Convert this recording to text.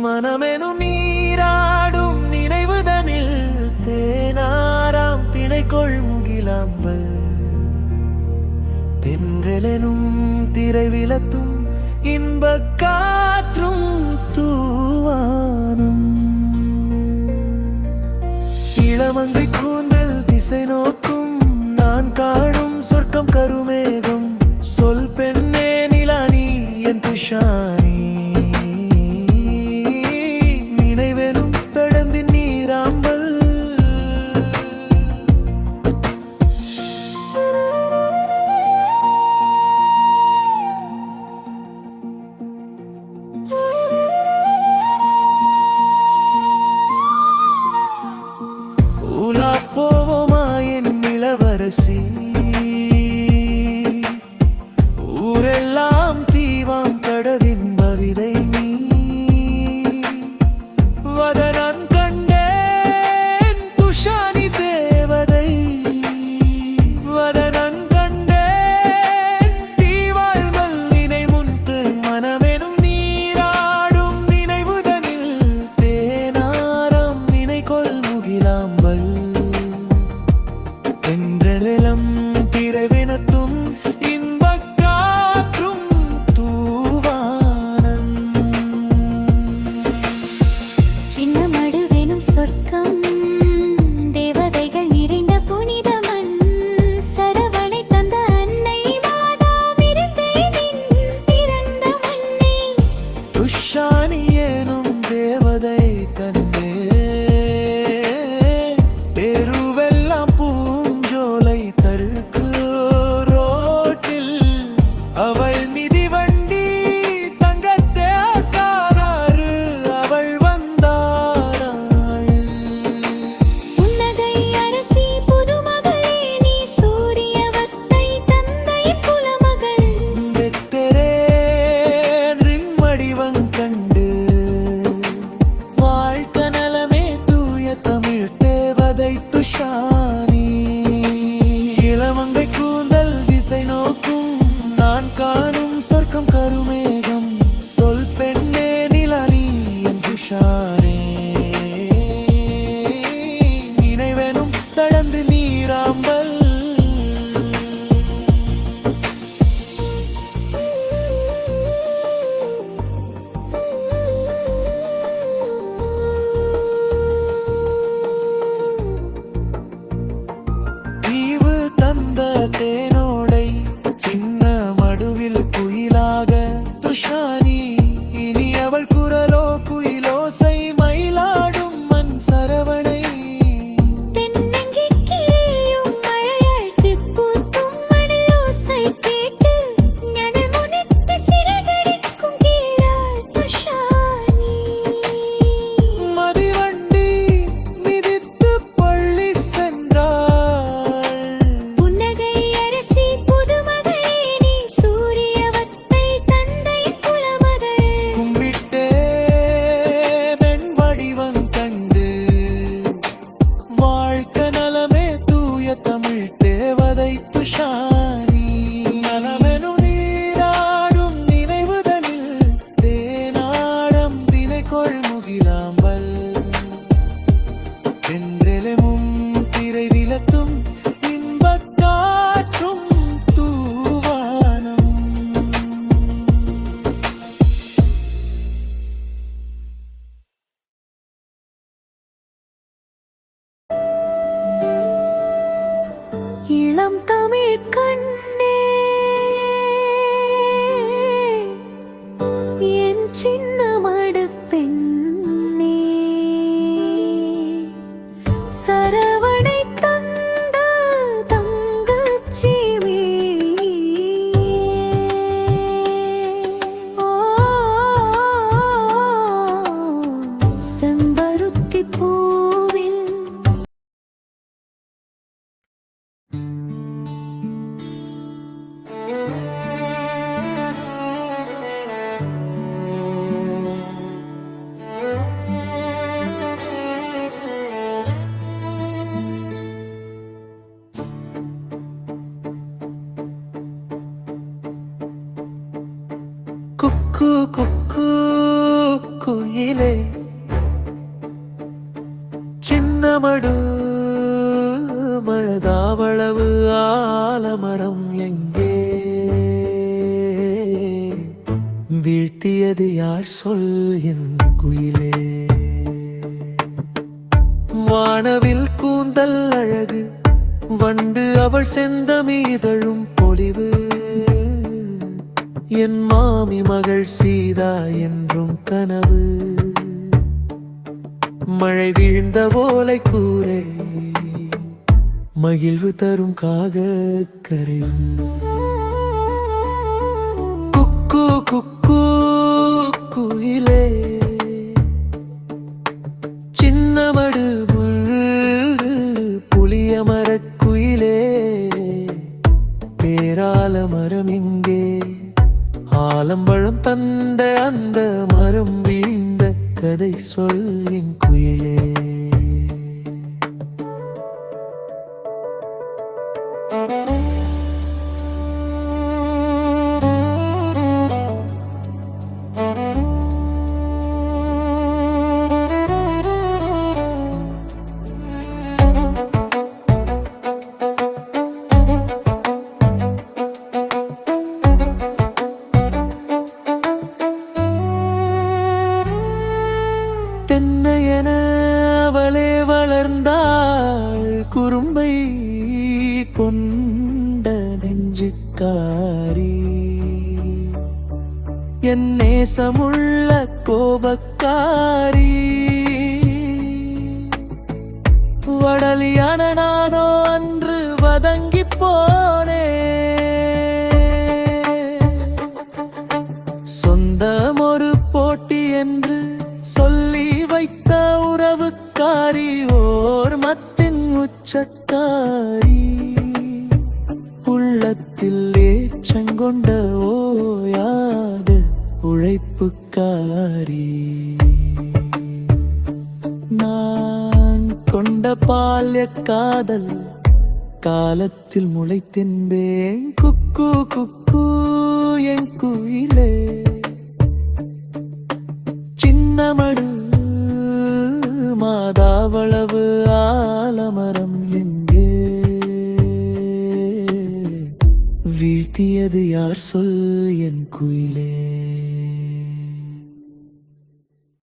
மனமெனும் நீராடும் நினைவுதனில் தேனாராம் திணைக்கொள் முகிலாம்பல் தென்றலெனும் திரை விலத்தும் இன்பக் காற்றும் தூவானம் இளமங்கை கூந்தல் திசை நோக்கும் நான் காணும் சொர்க்கம் கருமேகம் சொல் பெண்ணே நிலானி என் துஷானி நினைவெனும் தடந்தின் நீராம்பல் உலா போவோமா என் இளவரசி ஊரெல்லாம் தீவாம் கடதின் பவிதை நீ வதனான் கண்டேன் துஷானி தேவதை வதனான் கண்டேன் தீவாள் மல்லினை முன்து மனமெனும் நீராடும் நினைவுதனில் தேனாரம் நினைக்கொள் முகிலாம்பல் தென்றலம் திரைவினத்தும் இன்பக் காற்றும் தூவானம் சின்ன மடுவெனும் சொர்க்கம் தேவதைகள் நிறைந்த புனித மண் சரவணை தந்த அன்னை மாதா விருந்தேனின் பிறந்த மண்ணே துஷானி எனும் தேவதை கண்டே தெருவெல்லாம் பூஞ்சோலை தழுக்கு ரோட்டில் அவள் மிதிவண்டி தங்கத்தேக்கானாறு அவள் வந்தாராள் புன்னகை அரசி புதுமகளே நீ சூரியவத்தை தந்தை குலமகள் வெத்தரேன் வடிவங் கண்டு வாழ்க்க நலமே தூய தமிழ் தேவதை துஷானி இளமங்கை கூந்தல் திசை நோக்கும் நான் காணும் சொர்க்கம் கருமேகம் சொல் பெண்ணே நிலானி என் துஷானே நினைவெனும் தடந்து நீராம்பல் தீவு தந்த தேனோடை சின்ன மடுவில் குயிலாக துஷானி இனி அவள் குரலோ குயிலோசை மயிலாடும் மண் சரவணை தென்னங்கி கிளியும் மழையழ்த்து பூத்தும் மணிலோசை கேட்டு ஞானம் முனிட்டு சிறகடிக்கும் கீழாள் துஷானி மதிவண்டி மிதித்து பள்ளி சென்றாள் புன்னகை அரசி புதுமகளே நீ சூரியவத்தை தந்தை குலமகள் கும்பிட்டே பெண் வடிவம் கண்டு வாழ்க்க நலமே தூய தமிழ் தேவதை துஷானி நலமெனும் நீராடும் நினைவுதனில் தேனாடம் தினைக்கொள் முகிலாம்பல் தென்றலெமும் திரை விலத்தும் இன்பக் காற்றும் தூவானம் இளம் தமிழ் கண்ணே என் சின்ன மடு பெண்ணே சரவணை தந்த தங்கச்சி செம்பருத்தி பூவில் குக்கு குக்கு குயிலே சின்னமடு மழதாவளவு ஆலமரம் எங்கே வீழ்த்தியது யார் சொல் என் குயிலே வானவில் கூந்தல் அழகு வண்டு அவள் செந்தமீதழும் பொலிவு என் மாமி மகள் சீதா என்றும் கனவு மழை விழுந்த ஓலை கூரை மகிழ்வு தரும் காக கரைவு குக்கு குக்கு குயிலே சின்னமடு புளிய மரக்குயிலே பேரால மரம் இங்கே ஆலம்பழம் தந்த அந்த மரம் வீழ்ந்த கதை சொல்லின் குயிலே தென்னையென அவளே வளர்ந்தாள் குறும்பை கொண்ட நெஞ்சுக்காரி என் நேசமுள்ள கோபக்காரி வடலியான நானோ அன்று வதங்கி போனே சொந்தம் ஒரு போட்டி என்று சொல்லி வைத்த உறவுக்காரி ஓர் மத்தின் உச்சக்காரி உள்ளத்தில் ஏற்றங்கொண்ட ஓயாத உழைப்புக்காரி நான் கொண்ட பால்ய காதல் காலத்தில் முளைத்தின்பேன் குக்கு குக்கு என் குயிலே